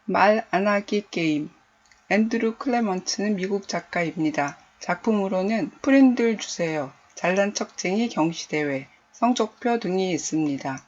말 안 하기 게임. 앤드루 클레먼트는 미국 작가입니다. 작품으로는 프렌들 주세요, 잘난 척쟁이 경시대회, 성적표 등이 있습니다.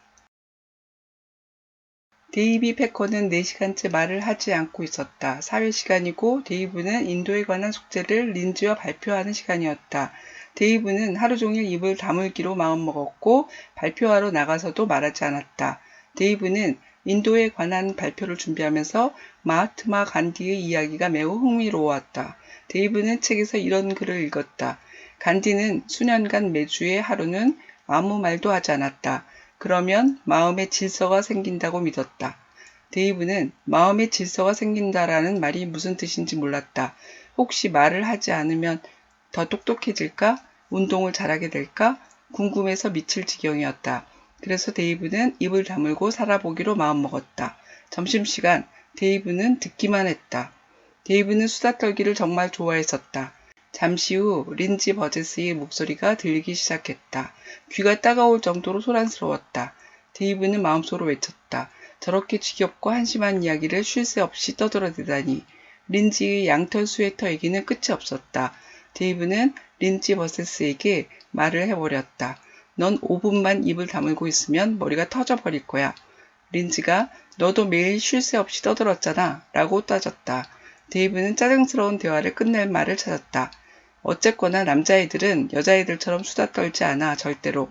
데이비 패커는 4시간째 말을 하지 않고 있었다. 사회 시간이고 데이브는 인도에 관한 숙제를 린지와 발표하는 시간이었다. 데이브는 하루 종일 입을 다물기로 마음먹었고 발표하러 나가서도 말하지 않았다. 데이브는 인도에 관한 발표를 준비하면서 마하트마 간디의 이야기가 매우 흥미로웠다. 데이브는 책에서 이런 글을 읽었다. 간디는 수년간 매주의 하루는 아무 말도 하지 않았다. 그러면 마음의 질서가 생긴다고 믿었다. 데이브는 마음의 질서가 생긴다라는 말이 무슨 뜻인지 몰랐다. 혹시 말을 하지 않으면 더 똑똑해질까? 운동을 잘하게 될까? 궁금해서 미칠 지경이었다. 그래서 데이브는 입을 다물고 살아보기로 마음먹었다. 점심시간, 데이브는 듣기만 했다. 데이브는 수다 떨기를 정말 좋아했었다. 잠시 후 린지 버젯의 목소리가 들리기 시작했다. 귀가 따가울 정도로 소란스러웠다. 데이브는 마음속으로 외쳤다. 저렇게 지겹고 한심한 이야기를 쉴 새 없이 떠들어대다니. 린지의 양털 스웨터 얘기는 끝이 없었다. 데이브는 린지 버젯에게 말을 해버렸다. 넌 5분만 입을 다물고 있으면 머리가 터져버릴 거야. 린지가 너도 매일 쉴 새 없이 떠들었잖아 라고 따졌다. 데이브는 짜증스러운 대화를 끝낼 말을 찾았다. 어쨌거나 남자애들은 여자애들처럼 수다 떨지 않아, 절대로.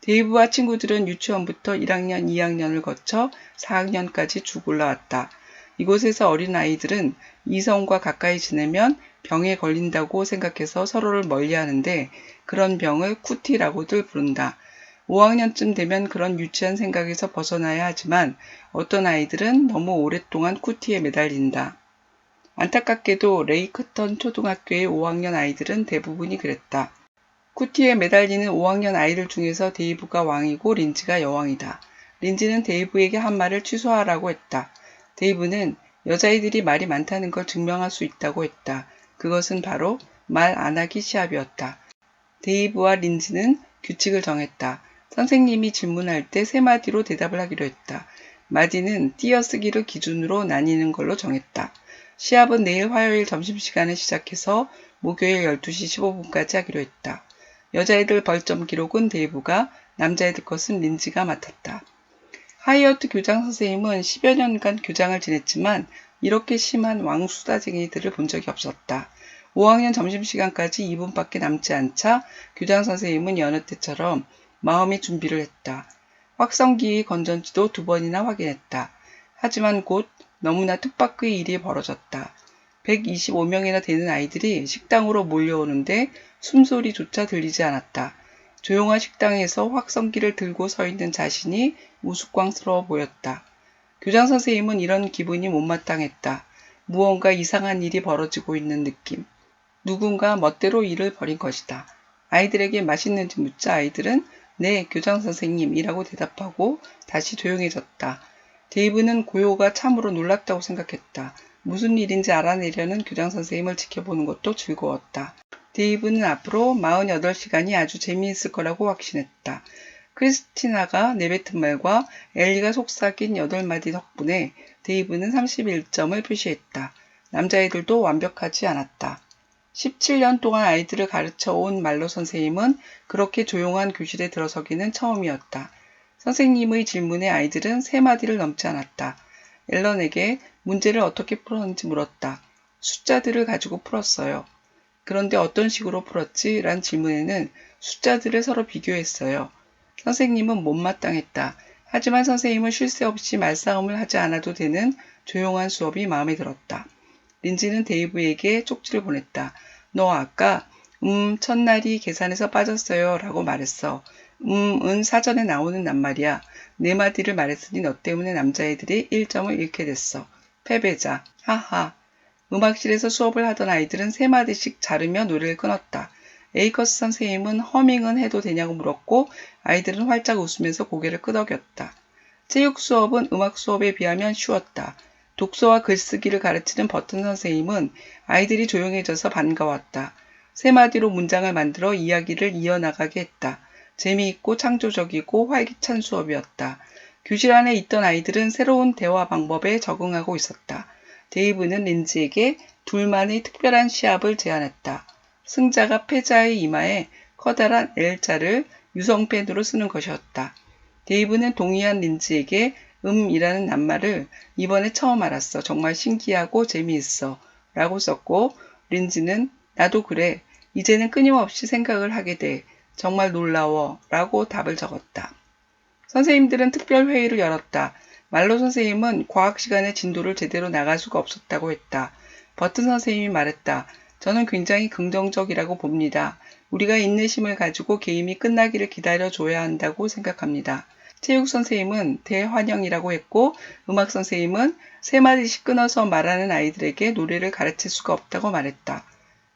데이브와 친구들은 유치원부터 1학년, 2학년을 거쳐 4학년까지 쭉 올라왔다. 이곳에서 어린 아이들은 이성과 가까이 지내면 병에 걸린다고 생각해서 서로를 멀리하는데 그런 병을 쿠티라고들 부른다. 5학년쯤 되면 그런 유치한 생각에서 벗어나야 하지만 어떤 아이들은 너무 오랫동안 쿠티에 매달린다. 안타깝게도 레이크턴 초등학교의 5학년 아이들은 대부분이 그랬다. 쿠티에 매달리는 5학년 아이들 중에서 데이브가 왕이고 린지가 여왕이다. 린지는 데이브에게 한 말을 취소하라고 했다. 데이브는 여자애들이 말이 많다는 걸 증명할 수 있다고 했다. 그것은 바로 말 안 하기 시합이었다. 데이브와 린지는 규칙을 정했다. 선생님이 질문할 때 3마디로 대답을 하기로 했다. 마디는 띄어쓰기를 기준으로 나뉘는 걸로 정했다. 시합은 내일 화요일 점심시간에 시작해서 목요일 12시 15분까지 하기로 했다. 여자애들 벌점 기록은 데이브가, 남자애들 것은 린지가 맡았다. 하이어트 교장 선생님은 10여 년간 교장을 지냈지만 이렇게 심한 왕수다쟁이들을 본 적이 없었다. 5학년 점심시간까지 2분밖에 남지 않자 교장 선생님은 여느 때처럼 마음의 준비를 했다. 확성기의 건전지도 2번이나 확인했다. 하지만 곧 너무나 뜻밖의 일이 벌어졌다. 125명이나 되는 아이들이 식당으로 몰려오는데 숨소리조차 들리지 않았다. 조용한 식당에서 확성기를 들고 서 있는 자신이 우스꽝스러워 보였다. 교장 선생님은 이런 기분이 못마땅했다. 무언가 이상한 일이 벌어지고 있는 느낌. 누군가 멋대로 일을 벌인 것이다. 아이들에게 맛있는지 묻자 아이들은 네, 교장 선생님이라고 대답하고 다시 조용해졌다. 데이브는 고요가 참으로 놀랍다고 생각했다. 무슨 일인지 알아내려는 교장 선생님을 지켜보는 것도 즐거웠다. 데이브는 앞으로 48시간이 아주 재미있을 거라고 확신했다. 크리스티나가 내뱉은 말과 엘리가 속삭인 8마디 덕분에 데이브는 31점을 표시했다. 남자애들도 완벽하지 않았다. 17년 동안 아이들을 가르쳐 온 말로 선생님은 그렇게 조용한 교실에 들어서기는 처음이었다. 선생님의 질문에 아이들은 3마디를 넘지 않았다. 앨런에게 문제를 어떻게 풀었는지 물었다. 숫자들을 가지고 풀었어요. 그런데 어떤 식으로 풀었지? 란 질문에는 숫자들을 서로 비교했어요. 선생님은 못마땅했다. 하지만 선생님은 쉴 새 없이 말싸움을 하지 않아도 되는 조용한 수업이 마음에 들었다. 린지는 데이브에게 쪽지를 보냈다. 너 아까 첫날이 계산에서 빠졌어요 라고 말했어. 은 사전에 나오는 낱말이야. 4마디를 말했으니 너 때문에 남자애들이 1점을 잃게 됐어. 패배자. 하하. 음악실에서 수업을 하던 아이들은 3마디씩 자르며 노래를 끊었다. 에이커스 선생님은 허밍은 해도 되냐고 물었고 아이들은 활짝 웃으면서 고개를 끄덕였다. 체육 수업은 음악 수업에 비하면 쉬웠다. 독서와 글쓰기를 가르치는 버튼 선생님은 아이들이 조용해져서 반가웠다. 3마디로 문장을 만들어 이야기를 이어나가게 했다. 재미있고 창조적이고 활기찬 수업이었다. 교실 안에 있던 아이들은 새로운 대화 방법에 적응하고 있었다. 데이브는 린지에게 둘만의 특별한 시합을 제안했다. 승자가 패자의 이마에 커다란 L자를 유성펜으로 쓰는 것이었다. 데이브는 동의한 린지에게 이라는 낱말을 이번에 처음 알았어. 정말 신기하고 재미있어. 라고 썼고, 린지는 나도 그래. 이제는 끊임없이 생각을 하게 돼. 정말 놀라워. 라고 답을 적었다. 선생님들은 특별 회의를 열었다. 말로 선생님은 과학 시간에 진도를 제대로 나갈 수가 없었다고 했다. 버튼 선생님이 말했다. 저는 굉장히 긍정적이라고 봅니다. 우리가 인내심을 가지고 게임이 끝나기를 기다려줘야 한다고 생각합니다. 체육 선생님은 대환영이라고 했고, 음악 선생님은 세 마디씩 끊어서 말하는 아이들에게 노래를 가르칠 수가 없다고 말했다.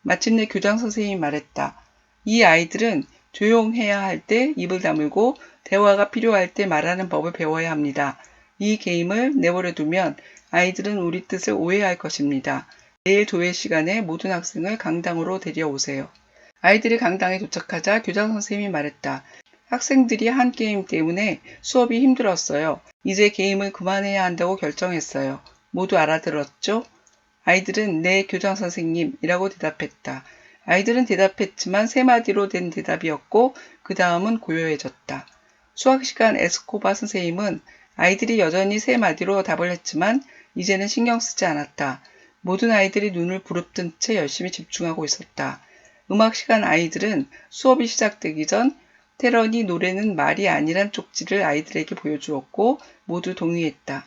마침내 교장 선생님이 말했다. 이 아이들은 조용해야 할 때 입을 다물고 대화가 필요할 때 말하는 법을 배워야 합니다. 이 게임을 내버려 두면 아이들은 우리 뜻을 오해할 것입니다. 내일 조회 시간에 모든 학생을 강당으로 데려오세요. 아이들이 강당에 도착하자 교장 선생님이 말했다. 학생들이 한 게임 때문에 수업이 힘들었어요. 이제 게임을 그만해야 한다고 결정했어요. 모두 알아들었죠? 아이들은 네, 교장 선생님이라고 대답했다. 아이들은 대답했지만 세 마디로 된 대답이었고 그 다음은 고요해졌다. 수학시간 에스코바 선생님은 아이들이 여전히 세 마디로 답을 했지만 이제는 신경 쓰지 않았다. 모든 아이들이 눈을 부릅뜬 채 열심히 집중하고 있었다. 음악시간 아이들은 수업이 시작되기 전 테런이 노래는 말이 아니란 쪽지를 아이들에게 보여주었고 모두 동의했다.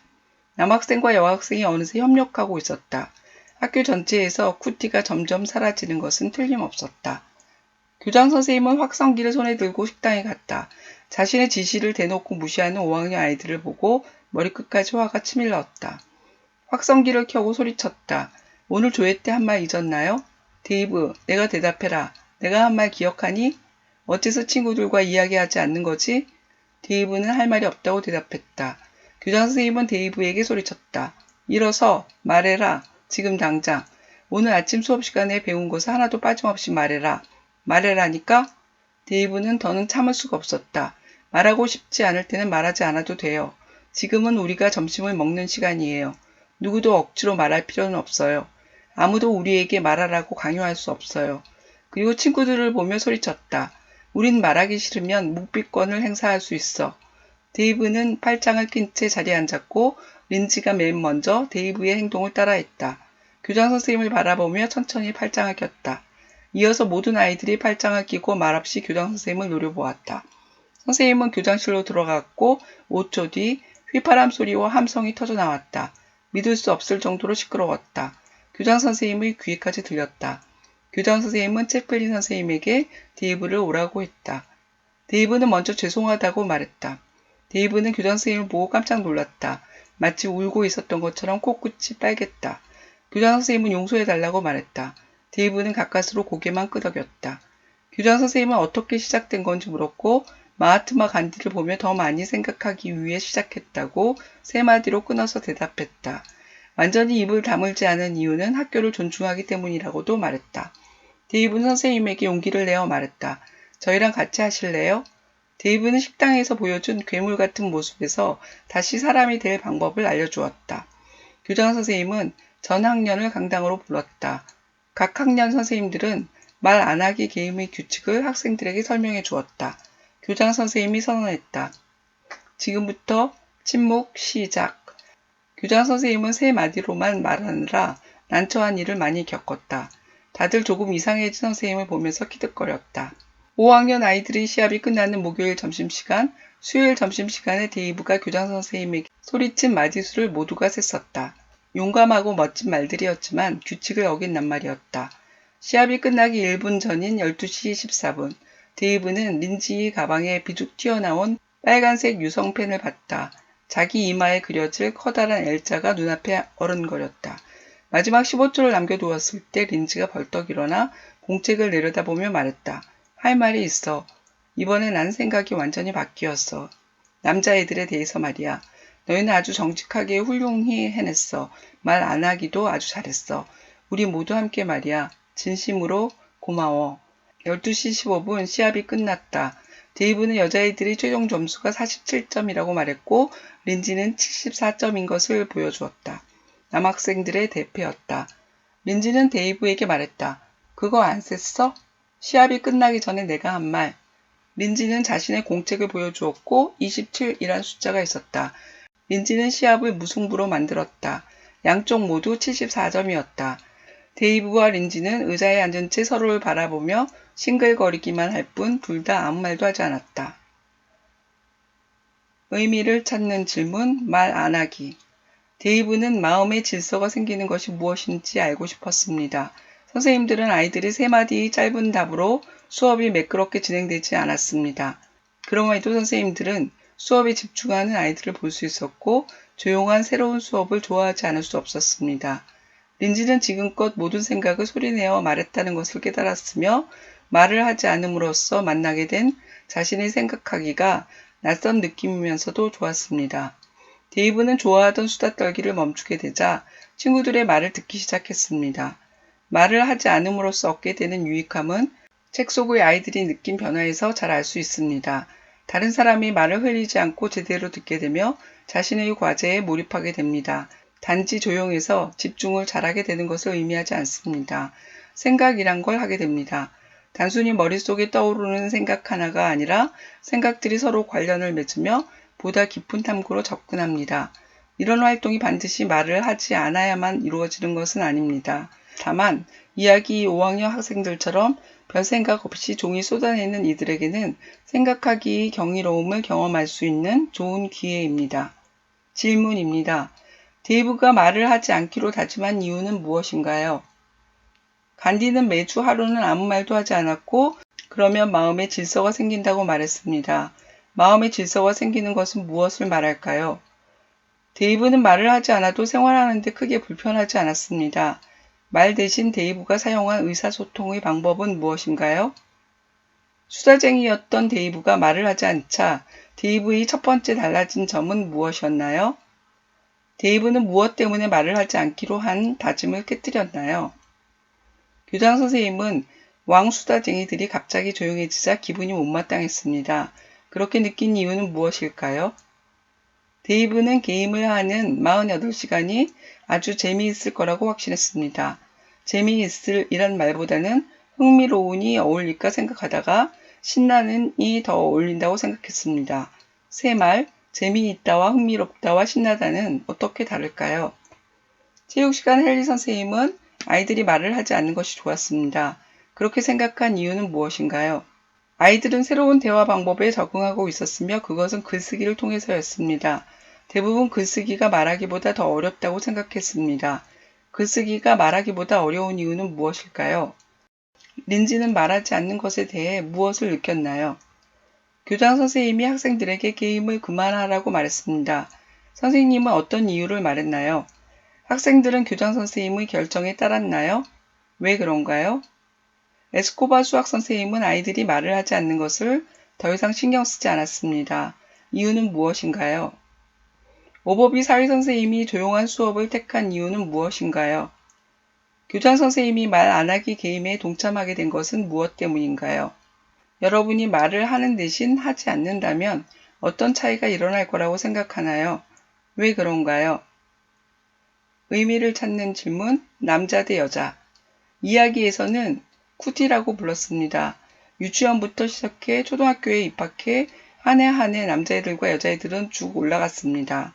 남학생과 여학생이 어느새 협력하고 있었다. 학교 전체에서 쿠티가 점점 사라지는 것은 틀림없었다. 교장 선생님은 확성기를 손에 들고 식당에 갔다. 자신의 지시를 대놓고 무시하는 5학년 아이들을 보고 머리끝까지 화가 치밀렀다. 확성기를 켜고 소리쳤다. 오늘 조회 때 한 말 잊었나요? 데이브, 내가 대답해라. 내가 한 말 기억하니? 어째서 친구들과 이야기하지 않는 거지? 데이브는 할 말이 없다고 대답했다. 교장 선생님은 데이브에게 소리쳤다. 일어서 말해라. 지금 당장. 오늘 아침 수업 시간에 배운 것을 하나도 빠짐없이 말해라. 말해라니까? 데이브는 더는 참을 수가 없었다. 말하고 싶지 않을 때는 말하지 않아도 돼요. 지금은 우리가 점심을 먹는 시간이에요. 누구도 억지로 말할 필요는 없어요. 아무도 우리에게 말하라고 강요할 수 없어요. 그리고 친구들을 보며 소리쳤다. 우린 말하기 싫으면 묵비권을 행사할 수 있어. 데이브는 팔짱을 낀 채 자리에 앉았고 린지가 맨 먼저 데이브의 행동을 따라했다. 교장 선생님을 바라보며 천천히 팔짱을 꼈다. 이어서 모든 아이들이 팔짱을 끼고 말없이 교장 선생님을 노려보았다. 선생님은 교장실로 들어갔고 5초 뒤 휘파람 소리와 함성이 터져나왔다. 믿을 수 없을 정도로 시끄러웠다. 교장 선생님의 귀에까지 들렸다. 교장 선생님은 채플린 선생님에게 데이브를 오라고 했다. 데이브는 먼저 죄송하다고 말했다. 데이브는 교장 선생님을 보고 깜짝 놀랐다. 마치 울고 있었던 것처럼 코끝이 빨갰다. 교장 선생님은 용서해달라고 말했다. 데이브는 가까스로 고개만 끄덕였다. 교장 선생님은 어떻게 시작된 건지 물었고 마하트마 간디를 보며 더 많이 생각하기 위해 시작했다고 세 마디로 끊어서 대답했다. 완전히 입을 다물지 않은 이유는 학교를 존중하기 때문이라고도 말했다. 데이브는 선생님에게 용기를 내어 말했다. 저희랑 같이 하실래요? 데이브는 식당에서 보여준 괴물 같은 모습에서 다시 사람이 될 방법을 알려주었다. 교장 선생님은 전 학년을 강당으로 불렀다. 각 학년 선생님들은 말 안 하기 게임의 규칙을 학생들에게 설명해 주었다. 교장 선생님이 선언했다. 지금부터 침묵 시작. 교장 선생님은 세 마디로만 말하느라 난처한 일을 많이 겪었다. 다들 조금 이상해진 선생님을 보면서 키득거렸다. 5학년 아이들의 시합이 끝나는 목요일 점심시간, 수요일 점심시간에 데이브가 교장 선생님에게 소리친 마디수를 모두가 셌었다. 용감하고 멋진 말들이었지만 규칙을 어긴 낱말이었다. 시합이 끝나기 1분 전인 12시 14분, 데이브는 린지의 가방에 비죽 튀어나온 빨간색 유성펜을 봤다. 자기 이마에 그려질 커다란 L자가 눈앞에 어른거렸다. 마지막 15초를 남겨두었을 때 린지가 벌떡 일어나 공책을 내려다보며 말했다. 할 말이 있어. 이번에 난 생각이 완전히 바뀌었어. 남자애들에 대해서 말이야. 너희는 아주 정직하게 훌륭히 해냈어. 말 안 하기도 아주 잘했어. 우리 모두 함께 말이야. 진심으로 고마워. 12시 15분 시합이 끝났다. 데이브는 여자애들이 최종 점수가 47점이라고 말했고 린지는 74점인 것을 보여주었다. 남학생들의 대패였다. 린지는 데이브에게 말했다. 그거 안 셌어? 시합이 끝나기 전에 내가 한 말. 린지는 자신의 공책을 보여주었고 27이란 숫자가 있었다. 린지는 시합을 무승부로 만들었다. 양쪽 모두 74점이었다. 데이브와 린지는 의자에 앉은 채 서로를 바라보며 싱글거리기만 할 뿐 둘 다 아무 말도 하지 않았다. 의미를 찾는 질문, 말 안 하기. 데이브는 마음의 질서가 생기는 것이 무엇인지 알고 싶었습니다. 선생님들은 아이들이 3마디 짧은 답으로 수업이 매끄럽게 진행되지 않았습니다. 그럼에도 선생님들은 수업에 집중하는 아이들을 볼 수 있었고 조용한 새로운 수업을 좋아하지 않을 수 없었습니다. 린지는 지금껏 모든 생각을 소리내어 말했다는 것을 깨달았으며 말을 하지 않음으로써 만나게 된 자신의 생각하기가 낯선 느낌이면서도 좋았습니다. 데이브는 좋아하던 수다 떨기를 멈추게 되자 친구들의 말을 듣기 시작했습니다. 말을 하지 않음으로써 얻게 되는 유익함은 책 속의 아이들이 느낀 변화에서 잘 알 수 있습니다. 다른 사람이 말을 흘리지 않고 제대로 듣게 되며 자신의 과제에 몰입하게 됩니다. 단지 조용해서 집중을 잘하게 되는 것을 의미하지 않습니다. 생각이란 걸 하게 됩니다. 단순히 머릿속에 떠오르는 생각 하나가 아니라 생각들이 서로 관련을 맺으며 보다 깊은 탐구로 접근합니다. 이런 활동이 반드시 말을 하지 않아야만 이루어지는 것은 아닙니다. 다만 이야기 5학년 학생들처럼 별 생각 없이 종이 쏟아내는 이들에게는 생각하기 경이로움을 경험할 수 있는 좋은 기회입니다. 질문입니다. 데이브가 말을 하지 않기로 다짐한 이유는 무엇인가요? 간디는 매주 하루는 아무 말도 하지 않았고 그러면 마음의 질서가 생긴다고 말했습니다. 마음의 질서가 생기는 것은 무엇을 말할까요? 데이브는 말을 하지 않아도 생활하는 데 크게 불편하지 않았습니다. 말 대신 데이브가 사용한 의사소통의 방법은 무엇인가요? 수다쟁이였던 데이브가 말을 하지 않자 데이브의 첫 번째 달라진 점은 무엇이었나요? 데이브는 무엇 때문에 말을 하지 않기로 한 다짐을 깨뜨렸나요? 교장 선생님은 왕수다쟁이들이 갑자기 조용해지자 기분이 못마땅했습니다. 그렇게 느낀 이유는 무엇일까요? 데이브는 게임을 하는 48시간이 아주 재미있을 거라고 확신했습니다. 재미있을 이란 말보다는 흥미로운이 어울릴까 생각하다가 신나는이 더 어울린다고 생각했습니다. 세 말, 재미있다와 흥미롭다와 신나다는 어떻게 다를까요? 체육시간 헨리 선생님은 아이들이 말을 하지 않는 것이 좋았습니다. 그렇게 생각한 이유는 무엇인가요? 아이들은 새로운 대화 방법에 적응하고 있었으며 그것은 글쓰기를 통해서였습니다. 대부분 글쓰기가 말하기보다 더 어렵다고 생각했습니다. 글쓰기가 말하기보다 어려운 이유는 무엇일까요? 린지는 말하지 않는 것에 대해 무엇을 느꼈나요? 교장 선생님이 학생들에게 게임을 그만하라고 말했습니다. 선생님은 어떤 이유를 말했나요? 학생들은 교장 선생님의 결정에 따랐나요? 왜 그런가요? 에스코바 수학 선생님은 아이들이 말을 하지 않는 것을 더 이상 신경 쓰지 않았습니다. 이유는 무엇인가요? 오버비 사회 선생님이 조용한 수업을 택한 이유는 무엇인가요? 교장 선생님이 말 안 하기 게임에 동참하게 된 것은 무엇 때문인가요? 여러분이 말을 하는 대신 하지 않는다면 어떤 차이가 일어날 거라고 생각하나요? 왜 그런가요? 의미를 찾는 질문, 남자 대 여자. 이야기에서는 쿠티라고 불렀습니다. 유치원부터 시작해 초등학교에 입학해 한 해 한 해 남자애들과 여자애들은 쭉 올라갔습니다.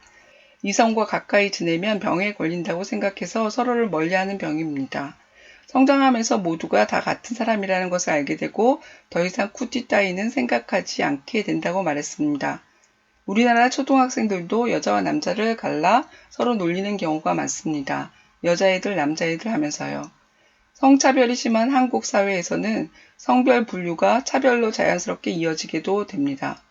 이성과 가까이 지내면 병에 걸린다고 생각해서 서로를 멀리하는 병입니다. 성장하면서 모두가 다 같은 사람이라는 것을 알게 되고 더 이상 쿠티 따위는 생각하지 않게 된다고 말했습니다. 우리나라 초등학생들도 여자와 남자를 갈라 서로 놀리는 경우가 많습니다. 여자애들, 남자애들 하면서요. 성차별이 심한 한국 사회에서는 성별 분류가 차별로 자연스럽게 이어지게도 됩니다.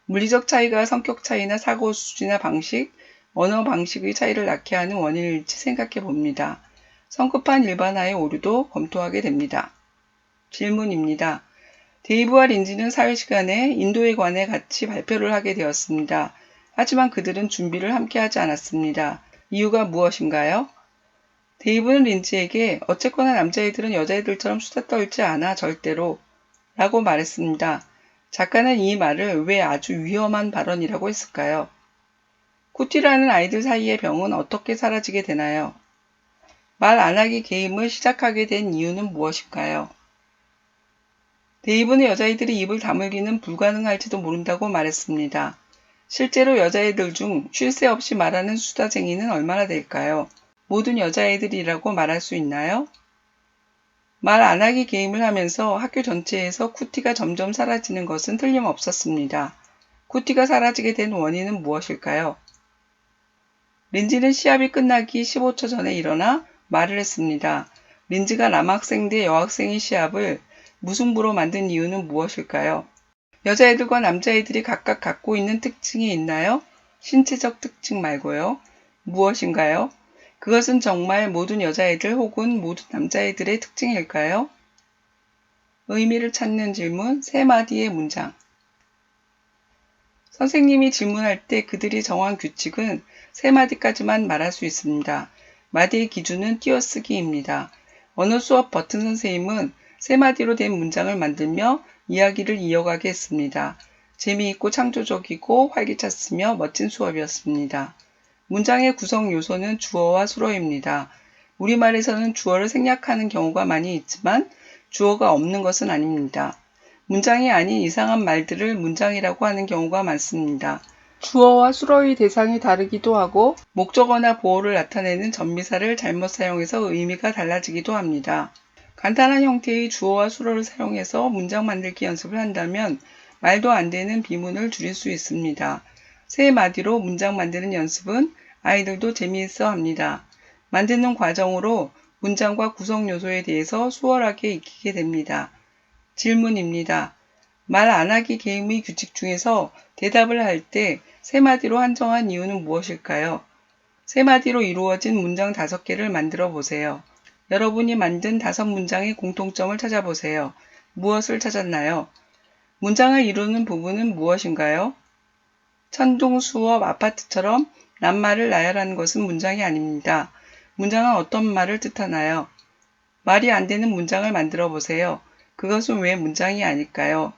물리적 차이가 성격 차이나 사고 수준이나 방식, 언어 방식의 차이를 낳게 하는 원인일지 생각해 봅니다. 성급한 일반화의 오류도 검토하게 됩니다. 질문입니다. 데이브와 린지는 사회 시간에 인도에 관해 같이 발표를 하게 되었습니다. 하지만 그들은 준비를 함께 하지 않았습니다. 이유가 무엇인가요? 데이브는 린지에게 어쨌거나 남자애들은 여자애들처럼 수다 떨지 않아 절대로 라고 말했습니다. 작가는 이 말을 왜 아주 위험한 발언이라고 했을까요? 쿠티라는 아이들 사이의 병은 어떻게 사라지게 되나요? 말 안 하기 게임을 시작하게 된 이유는 무엇일까요? 데이브는 여자아이들이 입을 다물기는 불가능할지도 모른다고 말했습니다. 실제로 여자애들 중 쉴 새 없이 말하는 수다쟁이는 얼마나 될까요? 모든 여자애들이라고 말할 수 있나요? 말 안 하기 게임을 하면서 학교 전체에서 쿠티가 점점 사라지는 것은 틀림없었습니다. 쿠티가 사라지게 된 원인은 무엇일까요? 린지는 시합이 끝나기 15초 전에 일어나 말을 했습니다. 린지가 남학생 대 여학생의 시합을 무승부로 만든 이유는 무엇일까요? 여자애들과 남자애들이 각각 갖고 있는 특징이 있나요? 신체적 특징 말고요. 무엇인가요? 그것은 정말 모든 여자애들 혹은 모든 남자애들의 특징일까요? 의미를 찾는 질문 3마디의 문장. 선생님이 질문할 때 그들이 정한 규칙은 3마디까지만 말할 수 있습니다. 마디의 기준은 띄어쓰기입니다. 언어 수업 버튼 선생님은 3마디로 된 문장을 만들며 이야기를 이어가게 했습니다. 재미있고 창조적이고 활기찼으며 멋진 수업이었습니다. 문장의 구성 요소는 주어와 수어입니다. 우리말에서는 주어를 생략하는 경우가 많이 있지만 주어가 없는 것은 아닙니다. 문장이 아닌 이상한 말들을 문장이라고 하는 경우가 많습니다. 주어와 수어의 대상이 다르기도 하고 목적어나 보어를 나타내는 전미사를 잘못 사용해서 의미가 달라지기도 합니다. 간단한 형태의 주어와 수어를 사용해서 문장 만들기 연습을 한다면 말도 안 되는 비문을 줄일 수 있습니다. 3마디로 문장 만드는 연습은 아이들도 재미있어 합니다. 만드는 과정으로 문장과 구성 요소에 대해서 수월하게 익히게 됩니다. 질문입니다. 말 안 하기 게임의 규칙 중에서 대답을 할 때 3마디로 한정한 이유는 무엇일까요? 3마디로 이루어진 문장 5개를 만들어 보세요. 여러분이 만든 5문장의 공통점을 찾아보세요. 무엇을 찾았나요? 문장을 이루는 부분은 무엇인가요? 천둥, 수업, 아파트처럼 낱말을 나열하는 것은 문장이 아닙니다. 문장은 어떤 말을 뜻하나요? 말이 안 되는 문장을 만들어 보세요. 그것은 왜 문장이 아닐까요?